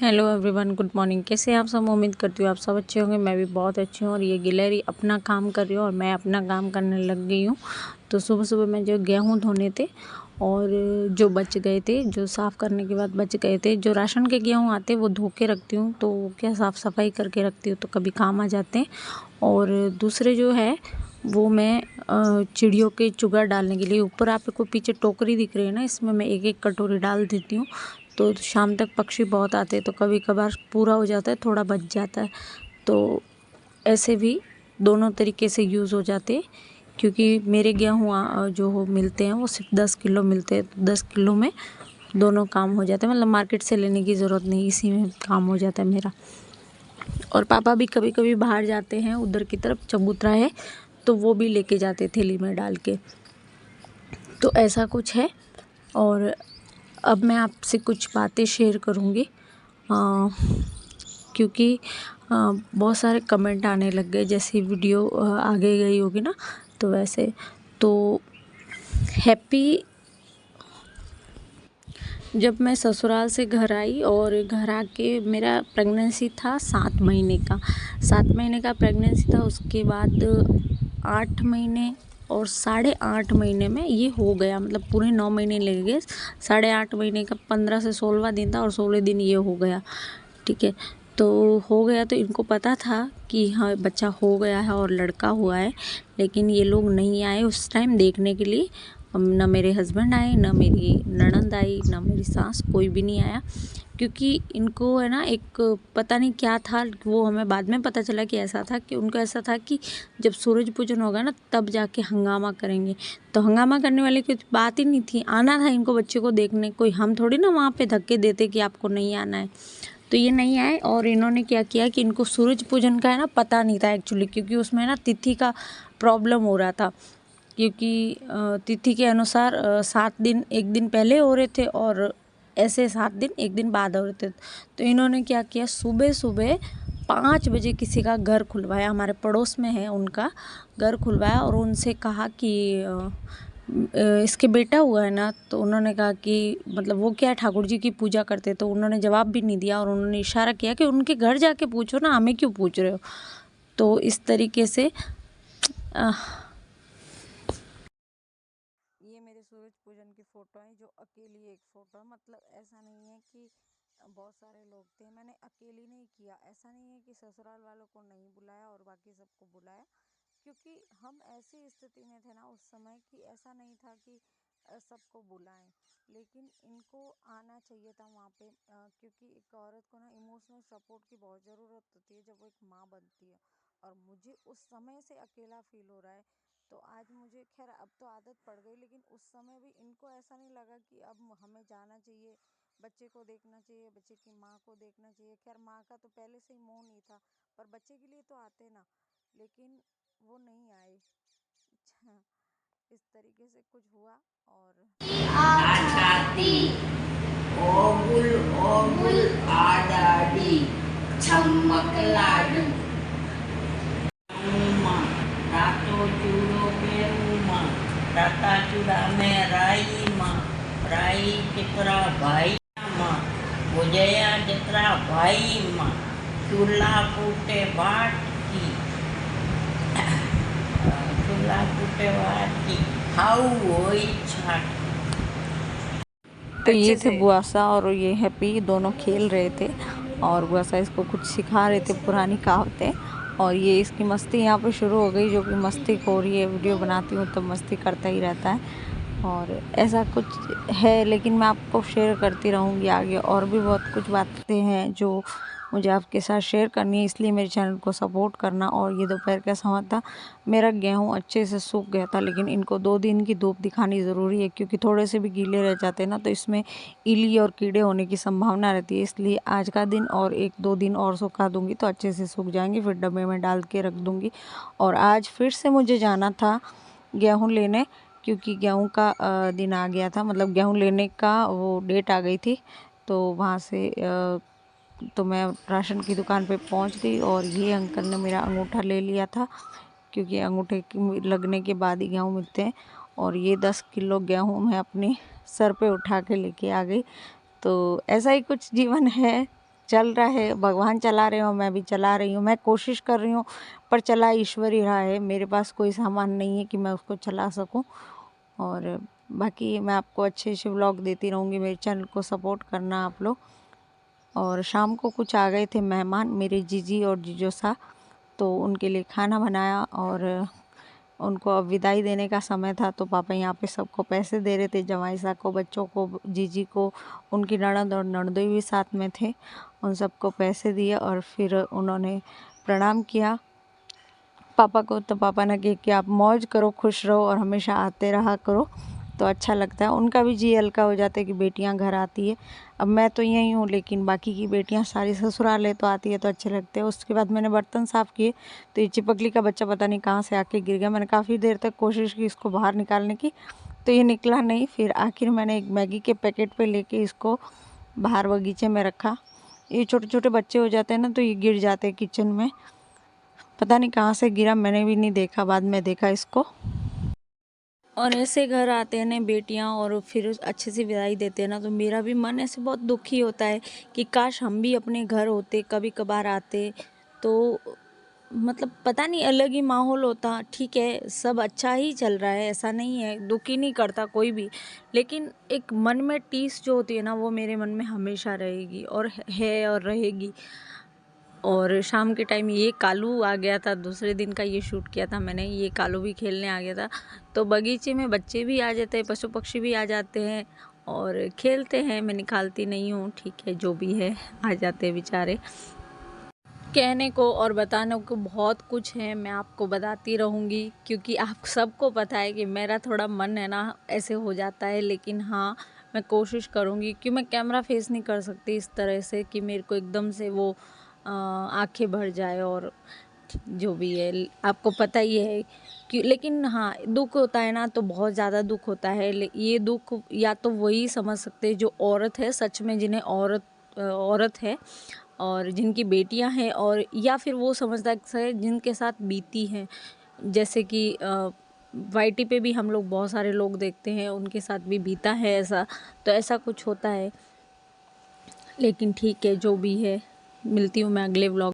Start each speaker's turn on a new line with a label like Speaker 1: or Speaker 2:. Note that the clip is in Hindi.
Speaker 1: Hello everyone, good morning. कैसे हैं आप सब? उम्मीद करती हूँ आप सब अच्छे होंगे। मैं भी बहुत अच्छी हूँ। और ये गिलहरी अपना काम कर रही हूँ और मैं अपना काम करने लग गई हूँ। तो सुबह सुबह मैं जो गेहूँ धोने थे और जो बच गए थे, जो साफ़ करने के बाद बच गए थे, जो राशन के गेहूँ आते वो धो के रखती हूँ। तो क्या साफ़ सफाई करके रखती हूँ तो कभी काम आ जाते हैं। और दूसरे जो है वो मैं चिड़ियों के चुगा डालने के लिए, ऊपर आपको पीछे टोकरी दिख रही है ना, इसमें मैं एक एक कटोरी डाल देती हूँ। तो शाम तक पक्षी बहुत आते हैं तो कभी कभार पूरा हो जाता है, थोड़ा बच जाता है। तो ऐसे भी दोनों तरीके से यूज़ हो जाते हैं, क्योंकि मेरे गेहूँ जो हो मिलते हैं वो सिर्फ 10 किलो मिलते हैं। तो 10 किलो में दोनों काम हो जाते हैं, मतलब मार्केट से लेने की ज़रूरत नहीं, इसी में काम हो जाता है मेरा। और पापा भी कभी कभी बाहर जाते हैं, उधर की तरफ चबूतरा है तो वो भी लेके जाते थैली में डाल के। तो ऐसा कुछ है। और अब मैं आपसे कुछ बातें शेयर करूँगी, क्योंकि बहुत सारे कमेंट आने लग गए जैसे वीडियो आगे गई होगी ना, तो वैसे। तो हैप्पी, जब मैं ससुराल से घर आई और घर आके मेरा प्रेगनेंसी था 7 महीने का। 7 महीने का प्रेगनेंसी था। उसके बाद 8 महीने और 8.5 महीने में ये हो गया, मतलब पूरे 9 महीने लग गए। 8.5 महीने का 15 से 16वां दिन था और 16 दिन ये हो गया। ठीक है, तो हो गया तो इनको पता था कि हाँ बच्चा हो गया है और लड़का हुआ है, लेकिन ये लोग नहीं आए उस टाइम देखने के लिए। ना मेरे हस्बैंड आए, ना मेरी ननंद आई, ना मेरी सास, कोई भी नहीं आया। क्योंकि इनको है ना, एक पता नहीं क्या था, वो हमें बाद में पता चला कि ऐसा था कि उनको ऐसा था कि जब सूरज पूजन होगा ना तब जाके हंगामा करेंगे। तो हंगामा करने वाली कोई बात ही नहीं थी, आना था इनको बच्चे को देखने। कोई हम थोड़ी ना वहाँ पे धक्के देते कि आपको नहीं आना है। तो ये नहीं आए। और इन्होंने क्या किया कि इनको सूरज पूजन का है ना पता नहीं था एक्चुअली, क्योंकि उसमें ना तिथि का प्रॉब्लम हो रहा था। क्योंकि तिथि के अनुसार 7 दिन एक दिन पहले हो रहे थे और ऐसे 7 दिन एक दिन बाद हो रहे थे। तो इन्होंने क्या किया, सुबह सुबह 5 बजे किसी का घर खुलवाया, हमारे पड़ोस में है उनका घर खुलवाया, और उनसे कहा कि इसके बेटा हुआ है ना। तो उन्होंने कहा कि मतलब वो क्या ठाकुर जी की पूजा करते, तो उन्होंने जवाब भी नहीं दिया और उन्होंने इशारा किया कि उनके घर जाके पूछो ना, हमें क्यों पूछ रहे हो। तो इस तरीके से ये मेरे सूरज पूजन की फ़ोटो है, जो अकेली एक फ़ोटो है। मतलब ऐसा नहीं है कि बहुत सारे लोग थे, मैंने अकेली नहीं किया। ऐसा नहीं है कि ससुराल वालों को नहीं बुलाया और बाकी सबको बुलाया, क्योंकि हम ऐसी स्थिति में थे ना उस समय कि ऐसा नहीं था कि सबको बुलाएं। लेकिन इनको आना चाहिए था वहाँ पे, क्योंकि एक औरत को ना इमोशनल सपोर्ट की बहुत ज़रूरत होती है जब वो एक माँ बनती है। और मुझे उस समय से अकेला फील हो रहा है। तो आज मुझे खैर अब तो आदत पड़ गई, लेकिन उस समय भी इनको ऐसा नहीं लगा कि अब हमें जाना चाहिए, बच्चे को देखना चाहिए, बच्चे की माँ को देखना चाहिए। खैर माँ का तो पहले से ही मोह नहीं था, पर बच्चे के लिए तो आते ना, लेकिन वो नहीं आए। अच्छा, इस तरीके से कुछ हुआ। और
Speaker 2: आछाती ओगुल ओगुल आडाडी छमक लाडी उमा तातो चूड़ो में उमा ताता चूड़ा में राई माँ राई चित्रा भाई माँ बुझया चित्रा भाई माँ चूल्हा फूटे बाट की चूल्हा फूटे बाट की हाउ होई छाट।
Speaker 1: तो ये थे बुआसा और ये हैप्पी, दोनों खेल रहे थे और बुआसा इसको कुछ सिखा रहे थे पुरानी कहावतें। और ये इसकी मस्ती यहाँ पे शुरू हो गई, जो कि मस्ती हो रही है। वीडियो बनाती हूँ तो मस्ती करता ही रहता है और ऐसा कुछ है। लेकिन मैं आपको शेयर करती रहूँगी आगे, और भी बहुत कुछ बातें हैं जो मुझे आपके साथ शेयर करनी है, इसलिए मेरे चैनल को सपोर्ट करना। और ये दोपहर का समय था, मेरा गेहूँ अच्छे से सूख गया था, लेकिन इनको 2 दिन की धूप दिखानी ज़रूरी है, क्योंकि थोड़े से भी गीले रह जाते हैं ना तो इसमें इली और कीड़े होने की संभावना रहती है। इसलिए आज का दिन और 1-2 दिन और सुखा दूँगी तो अच्छे से सूख जाएंगे, फिर डब्बे में डाल के रख दूँगी। और आज फिर से मुझे जाना था गेहूँ लेने, क्योंकि गेहूँ का दिन आ गया था, मतलब गेहूँ लेने का वो डेट आ गई थी। तो वहाँ से तो मैं राशन की दुकान पे पहुँच गई और ये अंकल ने मेरा अंगूठा ले लिया था, क्योंकि अंगूठे की लगने के बाद ही गेहूँ मिलते हैं। और ये 10 किलो गेहूँ मैं अपने सर पे उठा के लेके आ गई। तो ऐसा ही कुछ जीवन है, चल रहा है, भगवान चला रहे हो, मैं भी चला रही हूँ, मैं कोशिश कर रही हूँ, पर चला ईश्वर ही रहा है। मेरे पास कोई सामान नहीं है कि मैं उसको चला सकूँ। और बाकी मैं आपको अच्छे अच्छे व्लॉग देती रहूँगी, मेरे चैनल को सपोर्ट करना आप लोग। और शाम को कुछ आ गए थे मेहमान, मेरे जीजी और जीजोसा, तो उनके लिए खाना बनाया और उनको अब विदाई देने का समय था। तो पापा यहाँ पे सबको पैसे दे रहे थे, जवाई साहब को, बच्चों को, जीजी को, उनकी ननद और ननदोई भी साथ में थे। उन सबको पैसे दिए और फिर उन्होंने प्रणाम किया पापा को। तो पापा ने कहा कि आप मौज करो, खुश रहो और हमेशा आते रहा करो, तो अच्छा लगता है। उनका भी जी हल्का हो जाता है कि बेटियां घर आती है। अब मैं तो यहीं हूँ, लेकिन बाकी की बेटियां सारी ससुराल है, तो आती है तो अच्छे लगते हैं। उसके बाद मैंने बर्तन साफ़ किए तो ये चिपकली का बच्चा पता नहीं कहाँ से आके गिर गया। मैंने काफ़ी देर तक कोशिश की इसको बाहर निकालने की, तो ये निकला नहीं। फिर आखिर मैंने एक मैगी के पैकेट पर लेके इसको बाहर बगीचे में रखा। ये छोटे छोटे बच्चे हो जाते हैं ना, तो ये गिर जाते हैं किचन में, पता नहीं कहाँ से गिरा, मैंने भी नहीं देखा, बाद में देखा इसको। और ऐसे घर आते हैं ना बेटियां और फिर अच्छे से विदाई देते हैं ना, तो मेरा भी मन ऐसे बहुत दुखी होता है कि काश हम भी अपने घर होते, कभी कभार आते, तो मतलब पता नहीं अलग ही माहौल होता। ठीक है, सब अच्छा ही चल रहा है, ऐसा नहीं है, दुखी नहीं करता कोई भी, लेकिन एक मन में टीस जो होती है ना, वो मेरे मन में हमेशा रहेगी और है और रहेगी। और शाम के टाइम ये कालू आ गया था, दूसरे दिन का ये शूट किया था मैंने, ये कालू भी खेलने आ गया था। तो बगीचे में बच्चे भी आ जाते हैं, पशु पक्षी भी आ जाते हैं और खेलते हैं, मैं निकालती नहीं हूँ, ठीक है, जो भी है आ जाते हैं बेचारे। कहने को और बताने को बहुत कुछ है, मैं आपको बताती रहूँगी, क्योंकि आप सबको पता है कि मेरा थोड़ा मन है ना ऐसे हो जाता है। लेकिन हाँ, मैं कोशिश करूँगी कि मैं कैमरा फेस नहीं कर सकती इस तरह से कि मेरे को एकदम से वो आंखें भर जाए और जो भी है आपको पता ही है कि। लेकिन हाँ, दुख होता है ना, तो बहुत ज़्यादा दुख होता है। ये दुख या तो वही समझ सकते हैं जो औरत है सच में, जिन्हें औरत है और जिनकी बेटियां हैं, और या फिर वो समझदार है जिनके साथ बीती हैं। जैसे कि वाईटी पे भी हम लोग बहुत सारे लोग देखते हैं, उनके साथ भी बीता है ऐसा, तो ऐसा कुछ होता है। लेकिन ठीक है, जो भी है, मिलती हूँ मैं अगले व्लॉग।